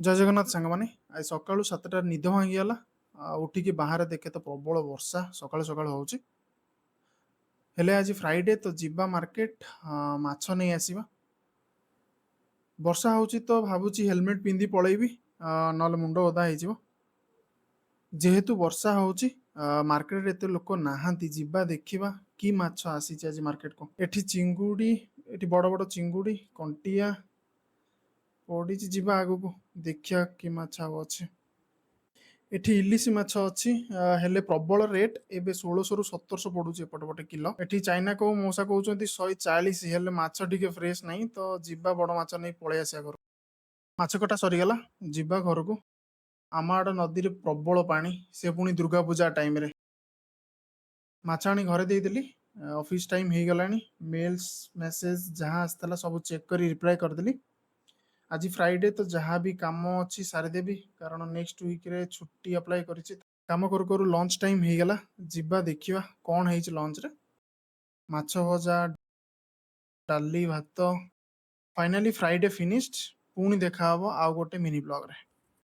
ଜୟ ଜଗନ୍ନାଥ ସାଙ୍ଗମାନେ। ଆଜି ସକାଳୁ 7ଟାରେ ନିଦ ଭାଙ୍ଗିଗଲା। ଉଠିକି ବାହାରେ ଦେଖେ ତ ପ୍ରବଳ ବର୍ଷା ସକାଳୁ ସକାଳୁ ହେଉଛି। ହେଲେ ଆଜି ଫ୍ରାଇଡେ ତ ଯିବା ମାର୍କେଟ, ମାଛ ନେଇ ଆସିବା। ବର୍ଷା ହେଉଛି ତ ଭାବୁଛି ହେଲମେଟ୍ ପିନ୍ଧି ପଳେଇବି, ନହେଲେ ମୁଣ୍ଡ ଓଦା ହେଇଯିବ। ଯେହେତୁ ବର୍ଷା ହେଉଛି, ମାର୍କେଟରେ ଏତେ ଲୋକ ନାହାନ୍ତି। ଯିବା ଦେଖିବା କି ମାଛ ଆସିଛି ଆଜି ମାର୍କେଟକୁ। ଏଠି ଚିଙ୍ଗୁଡ଼ି, ଏଠି ବଡ଼ ବଡ଼ ଚିଙ୍ଗୁଡ଼ି, କଣ୍ଟିଆ ପଡ଼ିଛି। ଯିବା ଆଗକୁ ଦେଖିବା କି ମାଛ ଆଉ ଅଛି। ଏଠି ଇଲିଶି ମାଛ ଅଛି, ହେଲେ ପ୍ରବଳ ରେଟ୍। ଏବେ 1600ରୁ 1700 ପଡୁଛି ଏପଟେ ଗୋଟେ କିଲୋ। ଏଠି ଚାଇନା କୋଉ ମଉସା କହୁଛନ୍ତି 140, ହେଲେ ମାଛ ଟିକେ ଫ୍ରେଶ୍ ନାହିଁ ତ ଯିବା ବଡ଼ ମାଛ ନେଇ ପଳେଇ ଆସିବା ଘରକୁ। ମାଛ କଟା ସରିଗଲା, ଯିବା ଘରକୁ। ଆମ ଆଡେ ନଦୀରେ ପ୍ରବଳ ପାଣି, ସେ ପୁଣି ଦୁର୍ଗା ପୂଜା ଟାଇମରେ। ମାଛ ଆଣି ଘରେ ଦେଇଦେଲି। ଅଫିସ୍ ଟାଇମ୍ ହେଇଗଲାଣି। ମେଲ୍ସ ମେସେଜ ଯାହା ଆସିଥିଲା ସବୁ ଚେକ୍ କରି ରିପ୍ଲାଏ କରିଦେଲି। ଆଜି ଫ୍ରାଇଡେ ତ ଯାହା ବି କାମ ଅଛି ସାରିଦେବି, କାରଣ ନେକ୍ସଟ ୱିକ୍ରେ ଛୁଟି ଆପ୍ଲାଏ କରିଛି। କାମ କରୁ କରୁ ଲଞ୍ଚ ଟାଇମ୍ ହେଇଗଲା। ଯିବା ଦେଖିବା କ'ଣ ହେଇଛି ଲଞ୍ଚରେ। ମାଛ ଭଜା, ଡାଲି, ଭାତ। Finally Friday finished. ପୁଣି ଦେଖାହବ ଆଉ ଗୋଟେ ମିନି ବ୍ଲଗରେ।